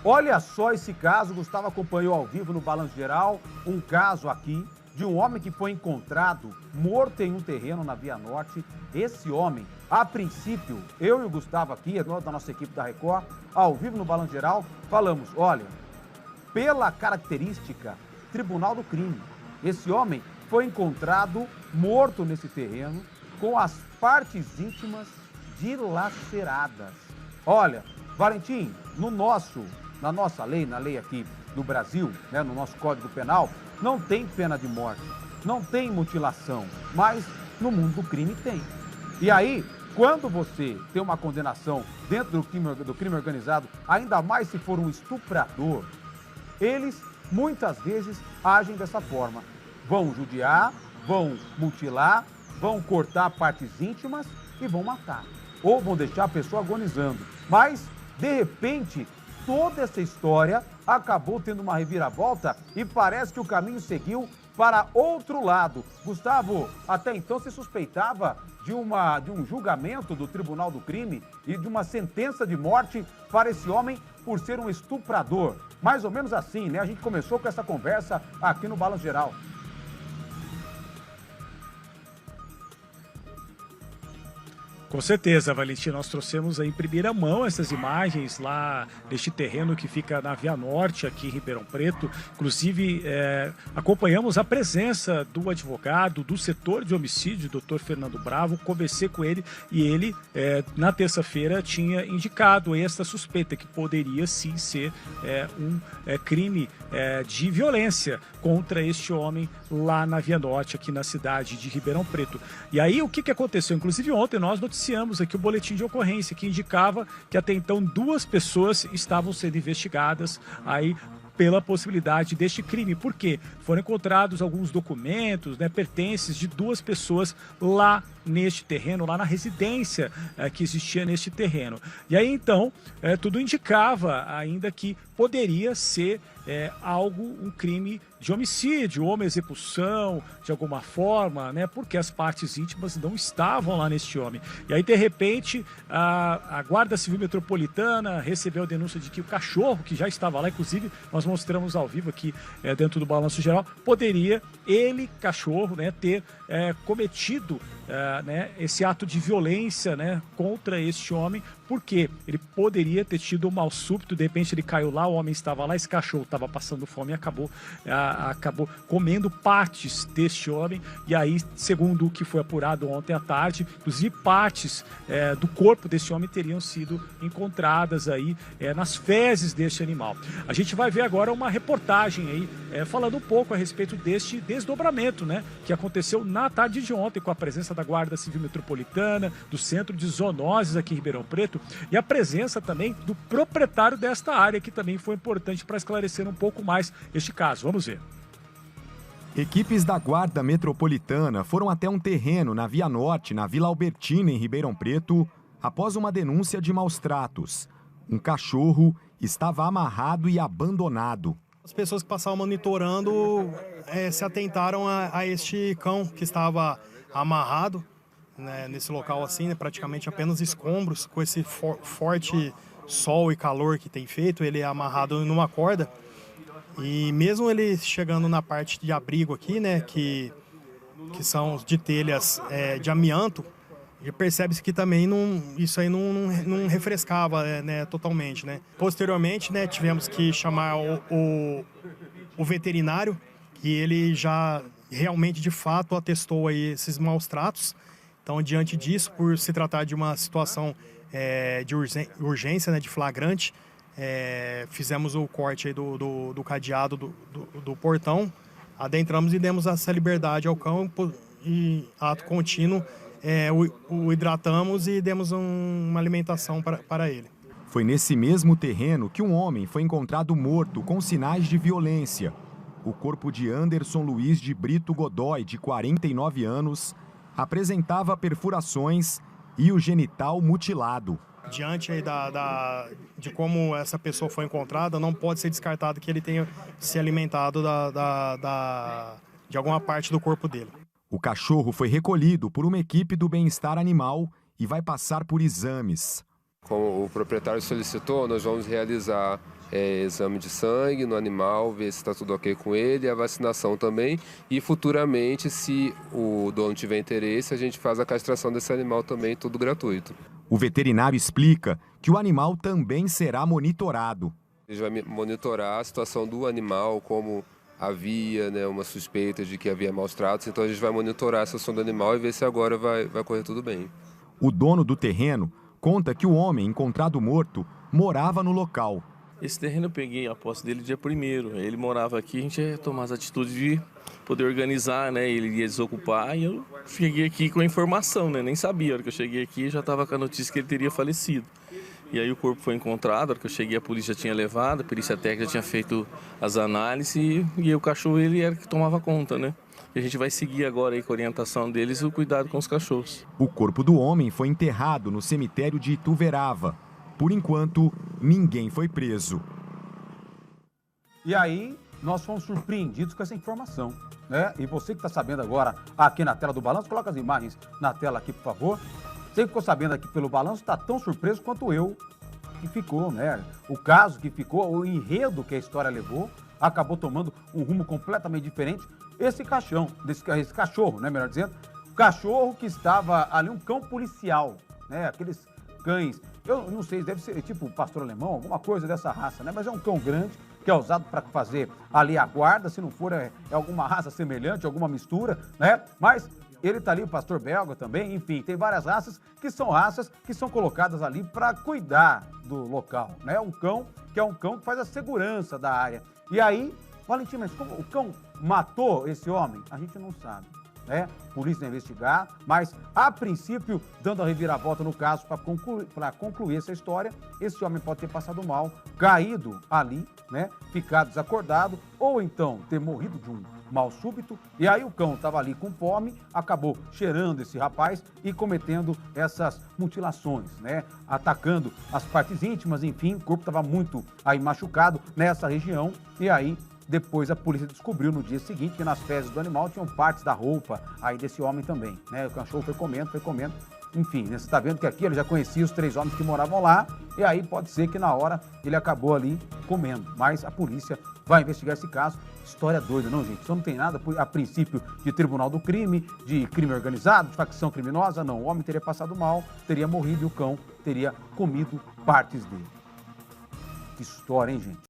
Olha só esse caso, Gustavo acompanhou ao vivo no Balanço Geral, um caso aqui de um homem que foi encontrado morto em um terreno na Via Norte. Esse homem, a princípio, eu e o Gustavo aqui, da nossa equipe da Record, ao vivo no Balanço Geral, falamos, olha, pela característica, Tribunal do Crime. Esse homem foi encontrado morto nesse terreno, com as partes íntimas dilaceradas. Olha, Valentim, na nossa lei, na lei aqui do Brasil, né, no nosso Código Penal, não tem pena de morte, não tem mutilação, mas no mundo do crime tem. E aí, quando você tem uma condenação dentro do crime organizado, ainda mais se for um estuprador, eles muitas vezes agem dessa forma. Vão judiar, vão mutilar, vão cortar partes íntimas e vão matar. Ou vão deixar a pessoa agonizando. Mas, de repente, toda essa história acabou tendo uma reviravolta e parece que o caminho seguiu para outro lado. Gustavo, até então se suspeitava de um julgamento do Tribunal do Crime e de uma sentença de morte para esse homem por ser um estuprador. Mais ou menos assim, né? A gente começou com essa conversa aqui no Balanço Geral. Com certeza, Valentim, nós trouxemos aí em primeira mão essas imagens lá deste terreno que fica na Via Norte, aqui em Ribeirão Preto. Inclusive, acompanhamos a presença do advogado do setor de homicídio, Dr. Fernando Bravo. Conversei com ele e ele, na terça-feira, tinha indicado esta suspeita, que poderia sim ser um crime de violência contra este homem lá na Via Norte, aqui na cidade de Ribeirão Preto. E aí, o que aconteceu? Inclusive, ontem nós noticiamos aqui o boletim de ocorrência que indicava que até então 2 pessoas estavam sendo investigadas aí pela possibilidade deste crime. Por quê? Foram encontrados alguns documentos, né, pertences de 2 pessoas lá neste terreno, lá na residência que existia neste terreno. E aí, então, tudo indicava ainda que poderia ser um crime de homicídio, ou uma execução, de alguma forma, né, porque as partes íntimas não estavam lá neste homem. E aí, de repente, a Guarda Civil Metropolitana recebeu a denúncia de que o cachorro, que já estava lá, inclusive, nós mostramos ao vivo aqui dentro do Balanço Geral, poderia, cachorro, né, ter cometido esse ato de violência, né, contra este homem, porque ele poderia ter tido um mal súbito, de repente ele caiu lá, o homem estava lá, esse cachorro estava passando fome e acabou comendo partes deste homem. E aí, segundo o que foi apurado ontem à tarde, inclusive partes do corpo desse homem teriam sido encontradas aí nas fezes deste animal. A gente vai ver agora uma reportagem aí falando um pouco a respeito deste desdobramento, né, que aconteceu na tarde de ontem, com a presença da Guarda Civil Metropolitana, do Centro de Zoonoses aqui em Ribeirão Preto, e a presença também do proprietário desta área, que também foi importante para esclarecer um pouco mais este caso. Vamos ver. Equipes da Guarda Metropolitana foram até um terreno na Via Norte, na Vila Albertina, em Ribeirão Preto, após uma denúncia de maus tratos. Um cachorro estava amarrado e abandonado. As pessoas que passavam monitorando se atentaram a este cão que estava amarrado, né, nesse local assim, né, praticamente apenas escombros, com esse forte sol e calor que tem feito. Ele é amarrado numa corda, e mesmo ele chegando na parte de abrigo aqui, né, que são de telhas de amianto, percebe-se que também isso aí não refrescava totalmente, né. Posteriormente, né, tivemos que chamar o veterinário, que ele já realmente, de fato, atestou aí esses maus tratos. Então, diante disso, por se tratar de uma situação de urgência, né, de flagrante, fizemos o corte aí do cadeado do portão, adentramos e demos essa liberdade ao cão, e ato contínuo o hidratamos e demos uma alimentação para ele. Foi nesse mesmo terreno que um homem foi encontrado morto com sinais de violência. O corpo de Anderson Luiz de Brito Godoy, de 49 anos, apresentava perfurações e o genital mutilado. Diante aí de como essa pessoa foi encontrada, não pode ser descartado que ele tenha se alimentado de alguma parte do corpo dele. O cachorro foi recolhido por uma equipe do bem-estar animal e vai passar por exames. Como o proprietário solicitou, nós vamos realizar exame de sangue no animal, ver se está tudo ok com ele, a vacinação também. E futuramente, se o dono tiver interesse, a gente faz a castração desse animal também, tudo gratuito. O veterinário explica que o animal também será monitorado. A gente vai monitorar a situação do animal, como havia uma suspeita de que havia maus tratos, então a gente vai monitorar a situação do animal e ver se agora vai correr tudo bem. O dono do terreno conta que o homem encontrado morto morava no local. Esse terreno eu peguei a posse dele dia 1º. Ele morava aqui, a gente ia tomar as atitudes de poder organizar, né? Ele ia desocupar e eu cheguei aqui com a informação, né? Nem sabia. A hora que eu cheguei aqui já estava com a notícia que ele teria falecido. E aí o corpo foi encontrado, a hora que eu cheguei a polícia já tinha levado, a perícia técnica já tinha feito as análises e o cachorro ele era que tomava conta, né? E a gente vai seguir agora aí com a orientação deles o cuidado com os cachorros. O corpo do homem foi enterrado no cemitério de Ituverava. Por enquanto, ninguém foi preso. E aí, nós fomos surpreendidos com essa informação, né? E você que está sabendo agora, aqui na tela do Balanço, coloca as imagens na tela aqui, por favor. Você que ficou sabendo aqui pelo Balanço, está tão surpreso quanto eu, que ficou, né? O caso que ficou, o enredo que a história levou, acabou tomando um rumo completamente diferente. Esse cachorro, né, melhor dizendo, o cachorro que estava ali, um cão policial, né? Aqueles cães, eu não sei, deve ser tipo pastor alemão, alguma coisa dessa raça, né? Mas é um cão grande que é usado para fazer ali a guarda, se não for é alguma raça semelhante, alguma mistura, né? Mas ele tá ali, o pastor belga também, enfim, tem várias raças que são colocadas ali para cuidar do local, né? Um cão que faz a segurança da área. E aí, Valentim, mas como o cão matou esse homem? A gente não sabe, né? Polícia vai investigar, mas a princípio, dando a reviravolta no caso para concluir essa história, esse homem pode ter passado mal, caído ali, né? Ficado desacordado, ou então ter morrido de um mal súbito, e aí o cão estava ali com fome, acabou cheirando esse rapaz e cometendo essas mutilações, né? Atacando as partes íntimas, enfim, o corpo estava muito aí machucado nessa região, e aí depois a polícia descobriu no dia seguinte que nas fezes do animal tinham partes da roupa aí desse homem também, né? O cachorro foi comendo, enfim, né? Você está vendo que aqui ele já conhecia os 3 homens que moravam lá, e aí pode ser que na hora ele acabou ali comendo, mas a polícia vai investigar esse caso. História doida, não, gente? Isso não tem nada, a princípio, de tribunal do crime, de crime organizado, de facção criminosa, não. O homem teria passado mal, teria morrido e o cão teria comido partes dele. Que história, hein, gente?